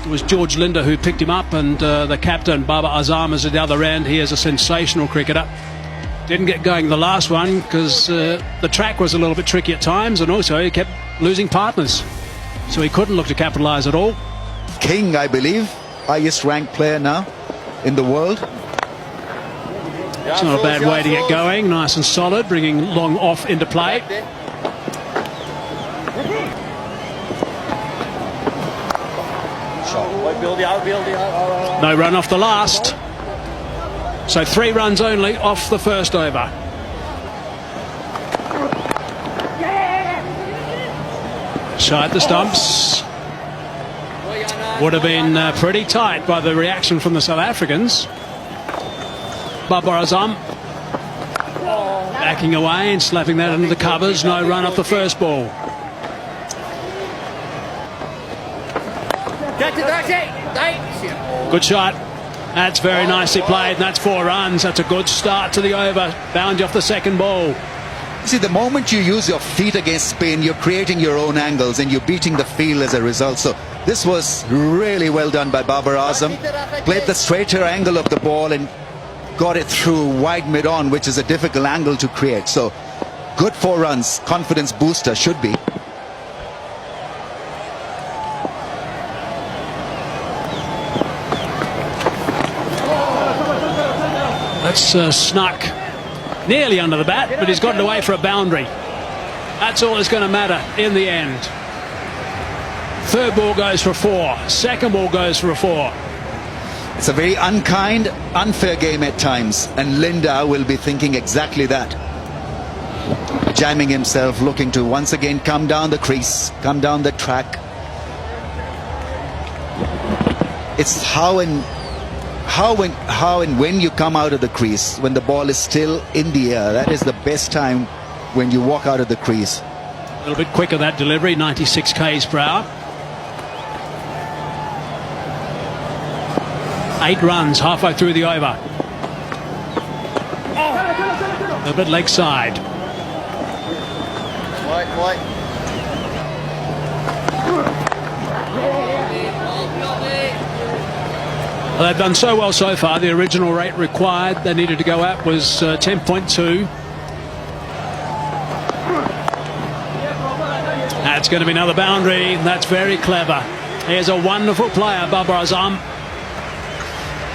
It was George Linder who picked him up, and the captain, Babar Azam, is at the other end. He is a sensational cricketer. Didn't get going the last one because the track was a little bit tricky at times, and also he kept losing partners. So he couldn't look to capitalise at all. King, I believe, highest ranked player now in the world. It's not a bad way to get going. Nice and solid, bringing long off into play. No run off the last. So 3 runs only off the first over. Shy at the stumps. Would have been pretty tight by the reaction from the South Africans. Babar Azam backing away and slapping that into the covers. No run off the first ball. Good shot. That's very nicely played, and that's 4 runs. That's a good start to the over. Boundary off the second ball. See, the moment you use your feet against spin, you're creating your own angles and you're beating the field as a result. So this was really well done by Babar Azam. Played the straighter angle of the ball and got it through wide mid-on, which is a difficult angle to create. So good 4 runs, confidence booster should be. That's snuck nearly under the bat, but he's gotten away for a boundary. That's all that's going to matter in the end. Third ball goes for 4. Second ball goes for a 4. It's a very unkind, unfair game at times, and Linda will be thinking exactly that. Jamming himself, looking to once again come down the crease, come down the track. It's how and when you come out of the crease, when the ball is still in the air. That is the best time when you walk out of the crease. A little bit quicker that delivery, 96 k's per hour. 8 runs halfway through the over. A bit leg side. Well, they've done so well so far. The original rate required they needed to go up was 10.2. That's going to be another boundary. That's very clever. Here's a wonderful player, Babar Azam.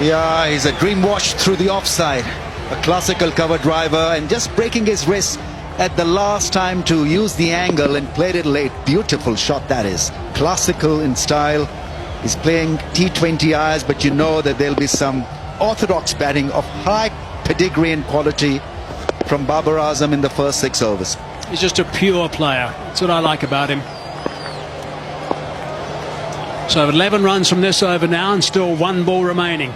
Yeah, he's a dream wash through the offside. A classical cover driver, and just breaking his wrist at the last time to use the angle and played it late. Beautiful shot that is. Classical in style. He's playing T20 Is, but you know that there'll be some orthodox batting of high pedigree and quality from Babar Azam in the first 6 overs. He's just a pure player. That's what I like about him. So 11 runs from this over now, and still 1 ball remaining.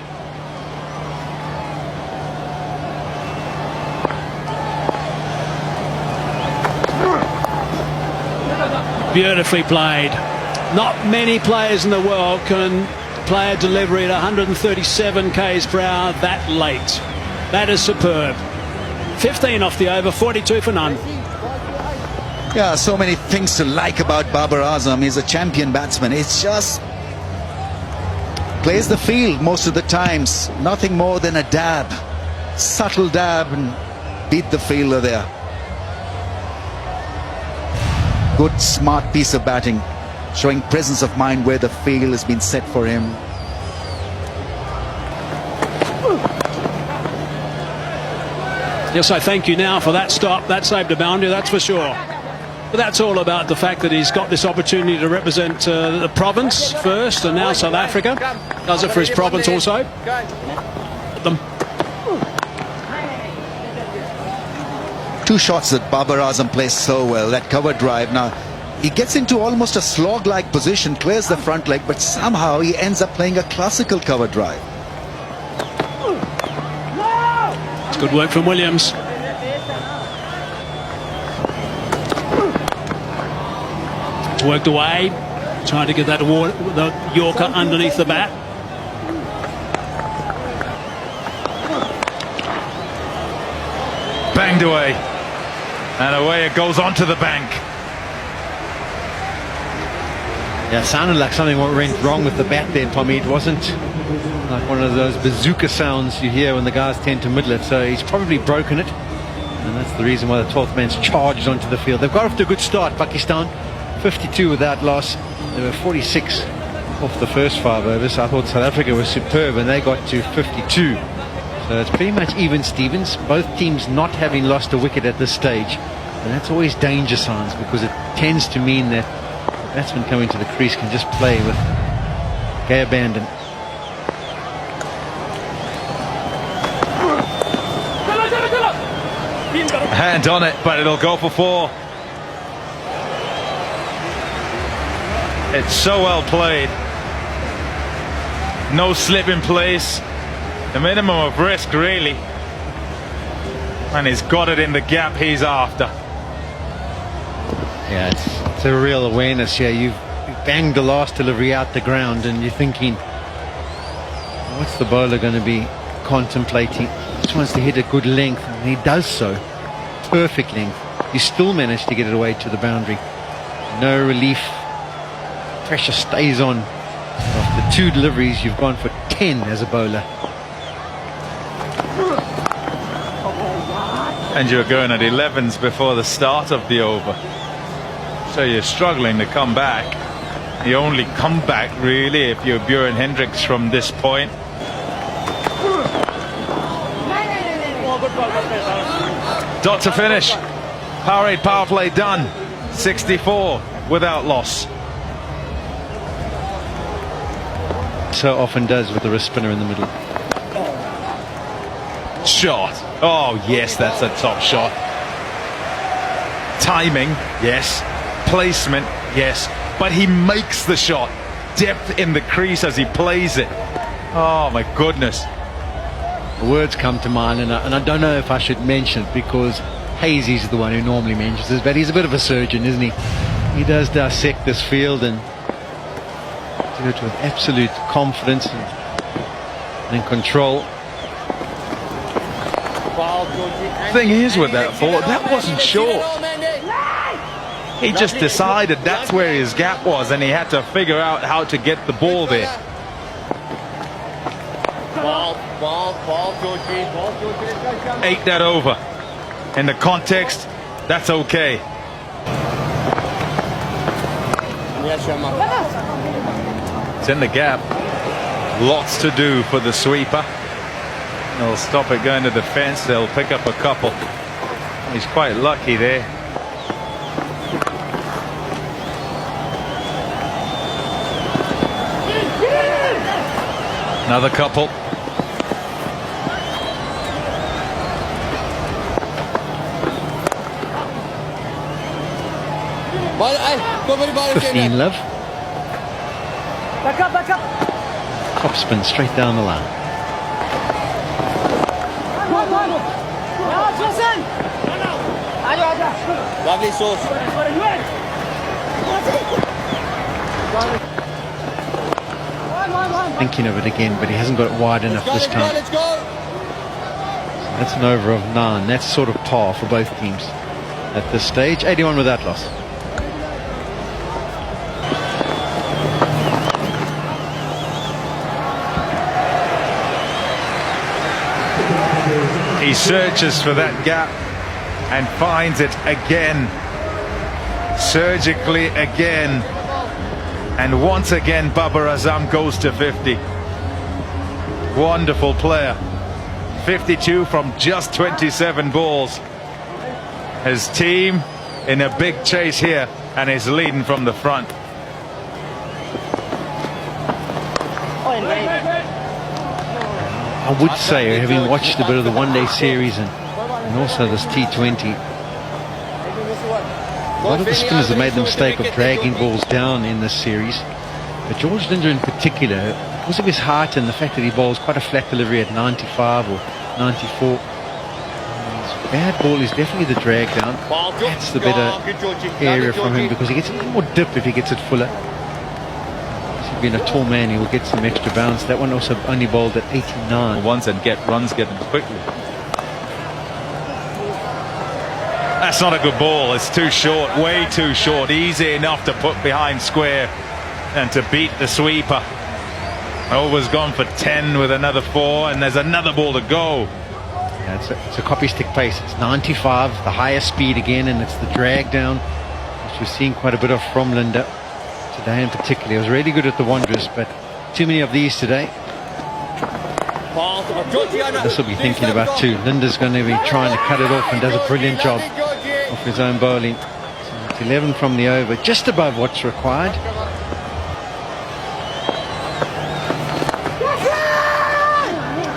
Beautifully played. Not many players in the world can play a delivery at 137 k's per hour that late. That is superb. 15 off the over, 42 for none. Yeah, so many things to like about Babar Azam. He's a champion batsman. It's just plays the field most of the times. Nothing more than a dab. Subtle dab and beat the fielder there. Good, smart piece of batting, showing presence of mind where the field has been set for him. Yes, I thank you now for that stop. That saved a boundary, that's for sure. But that's all about the fact that he's got this opportunity to represent the province first, and now South Africa. Does it for his province also. Them. 2 shots that Babar Azam plays so well. That cover drive. Now, he gets into almost a slog-like position, clears the front leg, but somehow he ends up playing a classical cover drive. It's good work from Williams. It's worked away, trying to get that the Yorker underneath the bat. Banged away, and away it goes onto the bank. Yeah, it sounded like something went wrong with the bat there, Tommy. It wasn't like one of those bazooka sounds you hear when the guys tend to middle it. So he's probably broken it. And that's the reason why the 12th man's charged onto the field. They've got off to a good start, Pakistan. 52 without loss. They were 46 off the first 5 overs. I thought South Africa was superb, and they got to 52. So it's pretty much even Stevens. Both teams not having lost a wicket at this stage. And that's always danger signs, because it tends to mean that batsmen coming to the crease can just play with gay abandon. Hand on it, but it'll go for 4. It's so well played. No slip in place. The minimum of risk, really. And he's got it in the gap he's after. Yeah, it's a real awareness here. You've banged the last delivery out the ground, and you're thinking, what's the bowler going to be contemplating? He just wants to hit a good length, and he does so. Perfect length. You still manage to get it away to the boundary. No relief. Pressure stays on. After 2 deliveries, you've gone for 10 as a bowler. And you're going at 11s before the start of the over. So you're struggling to come back. You only come back really if you're Bjorn Hendricks from this point. Dot to finish. Powerade power play done. 64 without loss. So often does with the wrist spinner in the middle. Shot. Oh yes, that's a top shot. Timing, yes. Placement, yes. But he makes the shot. Depth in the crease as he plays it. Oh my goodness. The words come to mind, and I don't know if I should mention it, because Hazy's the one who normally mentions this, but he's a bit of a surgeon, isn't he? He does dissect this field and do it with absolute confidence and control. Thing is with that ball, that wasn't short. He just decided that's where his gap was, and he had to figure out how to get the ball there. Ball, Georgie. 8 that over. In the context, that's okay. It's in the gap. Lots to do for the sweeper. They'll stop it going to the fence. They'll pick up a couple. He's quite lucky there. Another couple. $15 love. Back up. Top spin straight down the line. Lovely sauce. Thinking of it again, but he hasn't got it wide enough this time. Let's go. That's an over of 9. That's sort of par for both teams at this stage. 81 without loss. He searches for that gap and finds it again, surgically again, and once again Babar Azam goes to 50. Wonderful player. 52 from just 27 balls. His team in a big chase here, and is leading from the front. I would say, having watched a bit of the one-day series and also this T20, a lot of the spinners have made the mistake of dragging balls down in this series. But George Linder in particular, because of his height and the fact that he bowls quite a flat delivery at 95 or 94, his bad ball is definitely the drag down. That's the better area from him, because he gets a little more dip if he gets it fuller. Being a tall man, he will get some extra bounce. That one also only bowled at 89. Once and get runs, get them quickly. That's not a good ball. It's too short, way too short. Easy enough to put behind square. and to beat the sweeper. Over's gone for 10 with another 4, and there's another ball to go. Yeah, it's a copy stick pace. It's 95, the highest speed again, and it's the drag down, which we're seeing quite a bit of from Linda today in particular. It was really good at the Wanderers, but too many of these today. This will be thinking about too. Linda's going to be trying to cut it off and does a brilliant job of his own bowling. So it's 11 from the over, just above what's required.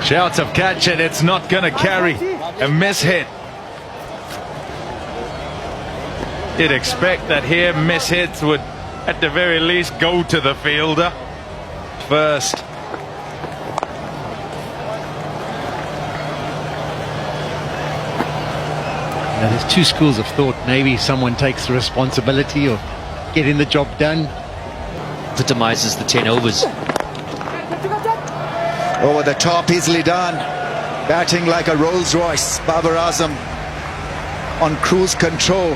Shouts of catch it, it's not going to carry. A miss hit. You'd expect that here miss hits would at the very least go to the fielder first. Now, there's two schools of thought. Maybe someone takes the responsibility of getting the job done. Epitomizes the 10 overs. Over the top, easily done. Batting like a Rolls Royce. Babar Azam on cruise control.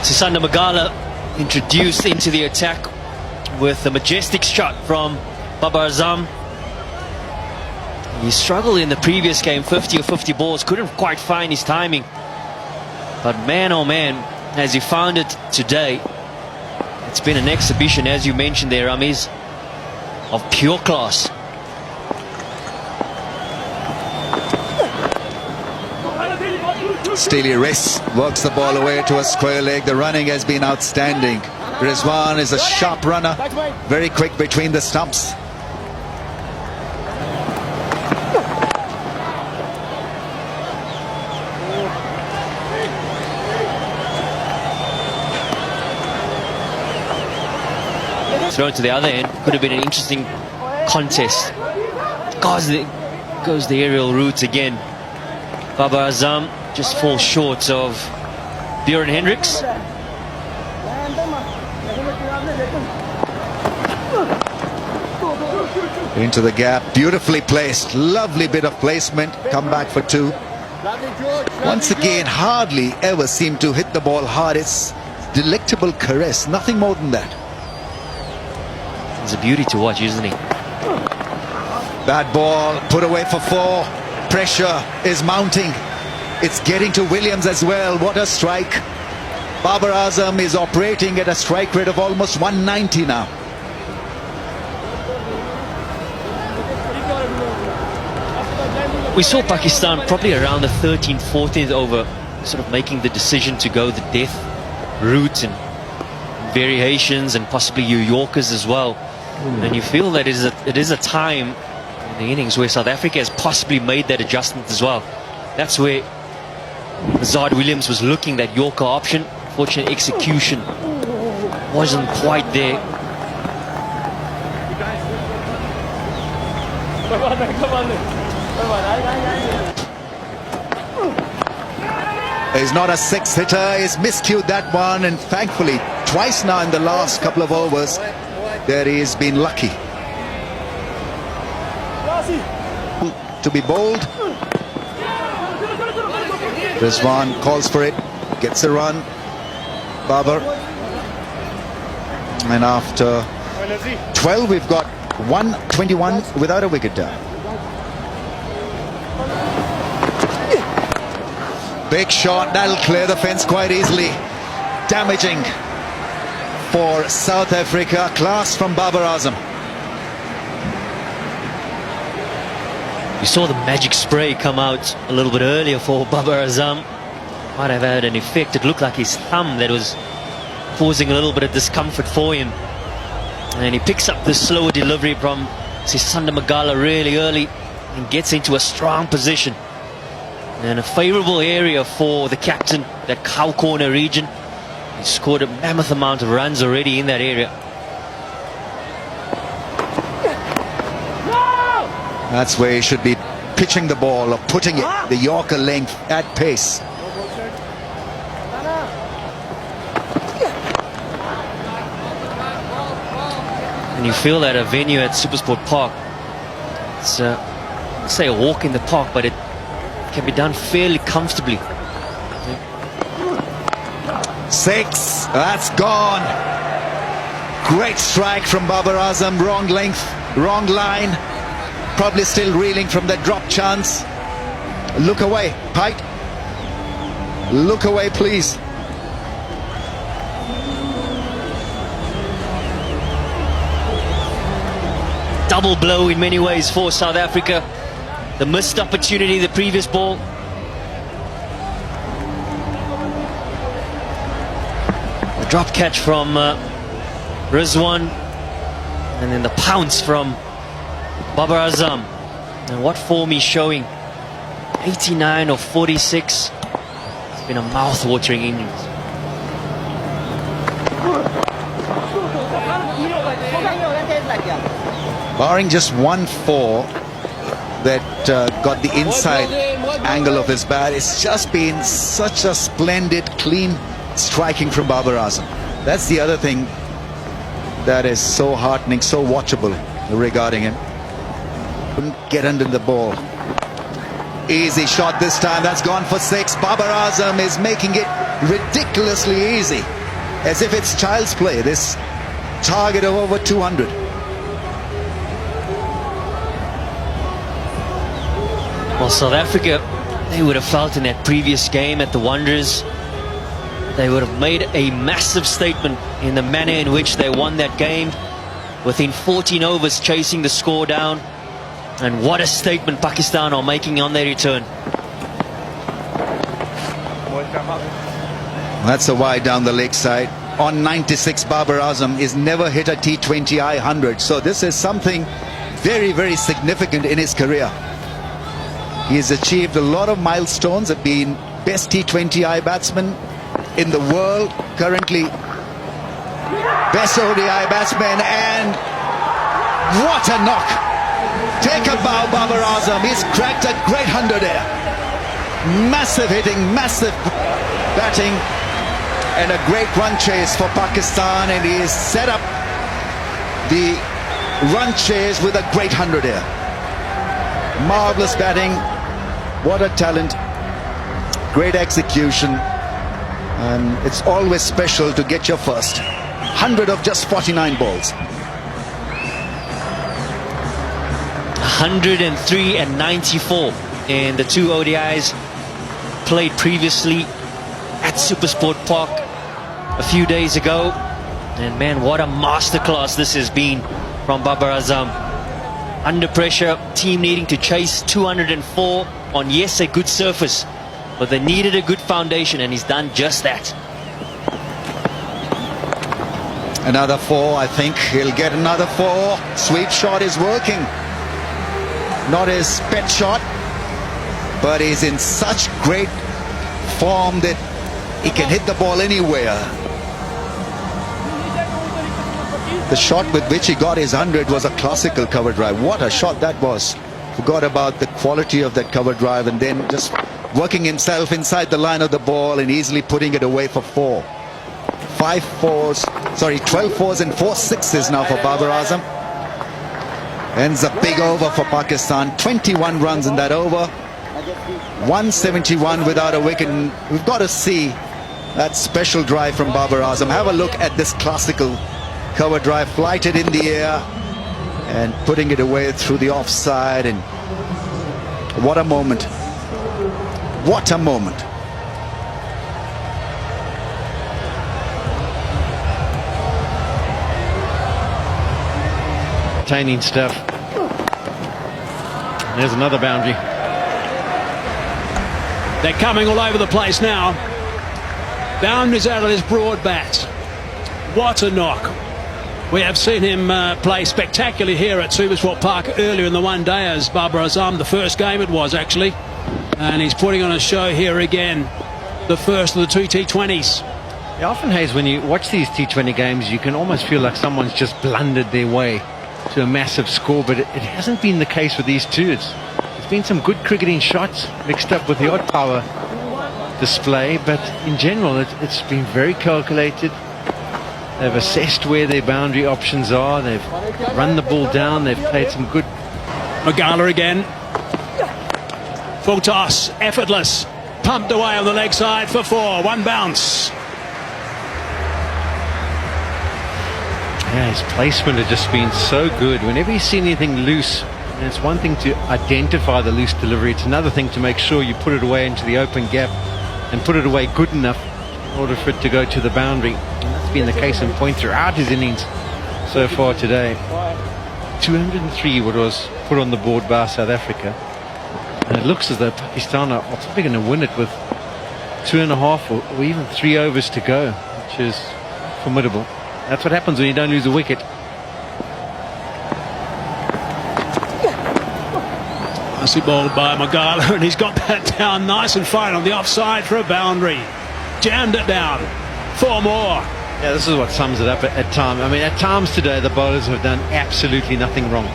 Sisanda Magala introduced into the attack with a majestic shot from Babar Azam. He struggled in the previous game, 50 or 50 balls, couldn't quite find his timing. But man, oh man, has he found it today. It's been an exhibition, as you mentioned there, Ramiz, of pure class. Steely wrist works the ball away to a square leg. The running has been outstanding. Rizwan is a sharp runner, very quick between the stumps. Thrown to the other end, could have been an interesting contest. Goes the aerial route again. Babar Azam just falls short of Bjorn Hendricks. Into the gap, beautifully placed, lovely bit of placement, come back for 2. Once again, hardly ever seem to hit the ball hard. It's delectable caress, nothing more than that. He's a beauty to watch, isn't he? Bad ball, put away for 4. Pressure is mounting. It's getting to Williams as well. What a strike. Babar Azam is operating at a strike rate of almost 190 now. We saw Pakistan probably around the 13th, 14th over, sort of making the decision to go the death route and variations and possibly New Yorkers as well. And you feel that it is a time in the innings where South Africa has possibly made that adjustment as well. That's where Zard Williams was looking, that Yorker option. Fortunate execution wasn't quite there. He's not a 6-hitter, he's miscued that one, and thankfully twice now in the last couple of overs that he's been lucky to be bold. Rizwan calls for it, gets a run. Babar, and after 12 we've got 121 without a wicket down. Big shot, that'll clear the fence quite easily. Damaging for South Africa. Class from Babar Azam. You saw the magic spray come out a little bit earlier for Babar Azam. Might have had an effect. It looked like his thumb that was causing a little bit of discomfort for him. And he picks up the slower delivery from Sisanda Magala really early and gets into a strong position. And a favourable area for the captain, that cow corner region. He scored a mammoth amount of runs already in that area. That's where he should be pitching the ball or putting it, the Yorker length at pace. And you feel that a venue at Supersport Park, it's say a walk in the park, but it can be done fairly comfortably. 6. That's gone. Great strike from Babar Azam. Wrong length, wrong line. Probably still reeling from that drop chance. Look away, Pite. Look away, please. Double blow in many ways for South Africa. The missed opportunity, the previous ball. The drop catch from Rizwan. And then the pounce from Babar Azam. And what form he's showing. 89 of 46. It's been a mouth-watering innings. Barring just 1-4 that got the inside angle of his bat, it's just been such a splendid, clean striking from Babar Azam. That's the other thing that is so heartening, so watchable regarding him. Couldn't get under the ball. Easy shot this time. That's gone for 6. Babar Azam is making it ridiculously easy, as if it's child's play. This target of over 200. Well, South Africa, they would have felt in that previous game at the Wanderers, they would have made a massive statement in the manner in which they won that game, within 14 overs chasing the score down. And what a statement Pakistan are making on their return. That's a wide down the leg side. On 96, Babar Azam is never hit a T20I 100. So this is something very, very significant in his career. He has achieved a lot of milestones, have been best T20I batsman in the world, currently best ODI batsman, and what a knock. Take a bow, Babar Azam. He's cracked a great 100 here. Massive hitting, massive batting, and a great run chase for Pakistan, and he has set up the run chase with a great 100 here. Marvelous batting. What a talent. Great execution. And it's always special to get your first 100 of just 49 balls. 103 and 94 in the 2 ODIs played previously at Supersport Park a few days ago. And man, what a masterclass this has been from Babar Azam. Under pressure, team needing to chase 204 on, yes, a good surface, but they needed a good foundation, and he's done just that. Another 4, I think he'll get another 4. Sweep shot is working. Not his pet shot, but he's in such great form that he can hit the ball anywhere. The shot with which he got his 100 was a classical cover drive. What a shot that was. Forgot about the quality of that cover drive, and then just working himself inside the line of the ball and easily putting it away for 4. 12 4s and 4 6s now for Babar Azam. Ends a big over for Pakistan. 21 runs in that over. 171 without a wicket. And we've got to see that special drive from Babar Azam. Have a look at this classical cover drive, flighted in the air and putting it away through the offside. And what a moment. What a moment. Entertaining stuff. There's another boundary. They're coming all over the place now. Boundaries out of this broad bat. What a knock. We have seen him play spectacularly here at Supersport Park earlier in the one day as Babar Azam. The first game it was, actually. And he's putting on a show here again. The first of the 2 T20s. Yeah, often, Hayes, when you watch these T20 games, you can almost feel like someone's just blundered their way to a massive score, but it hasn't been the case with these two. There's been some good cricketing shots mixed up with the odd power display, but in general it's been very calculated. They've assessed where their boundary options are, they've run the ball down, they've played some good. Magala again. Full toss, effortless, pumped away on the leg side for 4. 1 bounce. Yeah, his placement has just been so good. Whenever you see anything loose, and it's one thing to identify the loose delivery, it's another thing to make sure you put it away into the open gap and put it away good enough in order for it to go to the boundary. And that's been the case in point throughout his innings so far today. 203 what was put on the board by South Africa. And it looks as though Pakistan are probably going to win it with 2.5 or even 3 overs to go, which is formidable. That's what happens when you don't lose a wicket. Nicely bowled by Magala, and he's got that down nice and fine on the offside for a boundary. Jammed it down. 4 more. Yeah, this is what sums it up at times. I mean, at times today, the bowlers have done absolutely nothing wrong.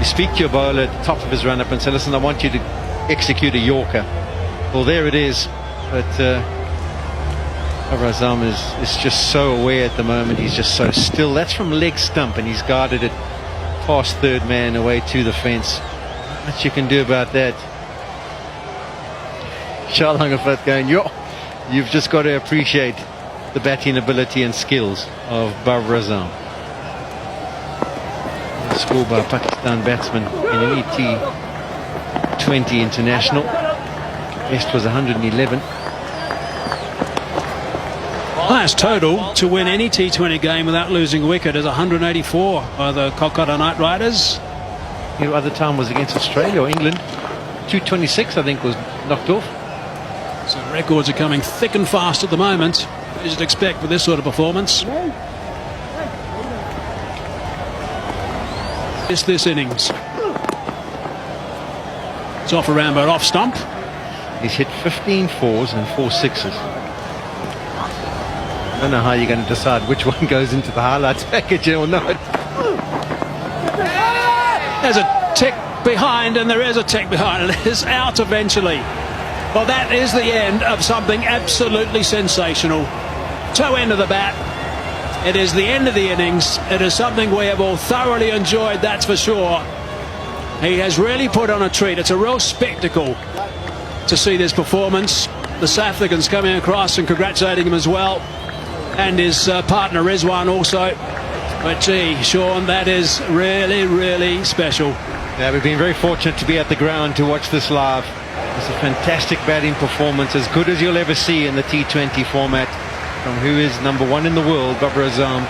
You speak to your bowler at the top of his run-up and say, listen, I want you to execute a Yorker. Well, there it is. But Babar Azam is just so aware at the moment. He's just so still. That's from leg stump, and he's guarded it past third man away to the fence. Not much you can do about that. Charlangafat going, you've just got to appreciate the batting ability and skills of Babar Azam. Score by Pakistan batsman in any T20 international. Best was 111. Highest total to win any T20 game without losing a wicket is 184 by the Kolkata Knight Riders. The other time was against Australia or England. 226 I think was knocked off. So records are coming thick and fast at the moment, as you'd expect with this sort of performance. It's this innings. It's off around but off stump. He's hit 15 fours and 4 sixes. I don't know how you're going to decide which one goes into the highlights package or not. There's a tick behind, and there is a tick behind. It is out eventually. Well, that is the end of something absolutely sensational. Toe end of the bat. It is the end of the innings. It is something we have all thoroughly enjoyed, that's for sure. He has really put on a treat. It's a real spectacle to see this performance. The South Africans coming across and congratulating him as well, and his partner Rizwan also. But gee, Sean, that is really, really special. Yeah, we've been very fortunate to be at the ground to watch this live. It's a fantastic batting performance, as good as you'll ever see in the T20 format, from who is #1 in the world, Babar Azam.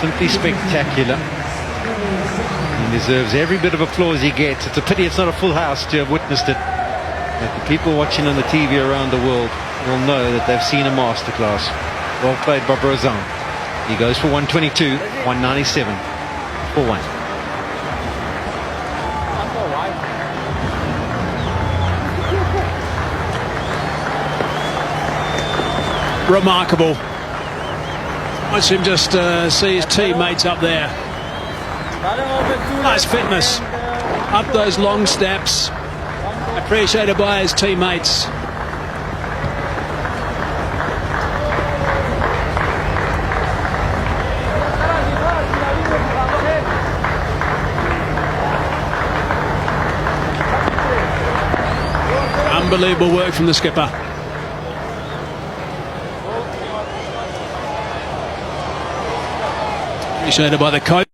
Simply spectacular. He deserves every bit of applause he gets. It's a pity it's not a full house to have witnessed it. But the people watching on the TV around the world will know that they've seen a masterclass. Well played, Babar Azam. He goes for 122, 197 for 1. Remarkable. Watch him just see his teammates up there. Nice fitness. Up those long steps. Appreciated by his teammates. Unbelievable work from the skipper. Appreciated by the coach.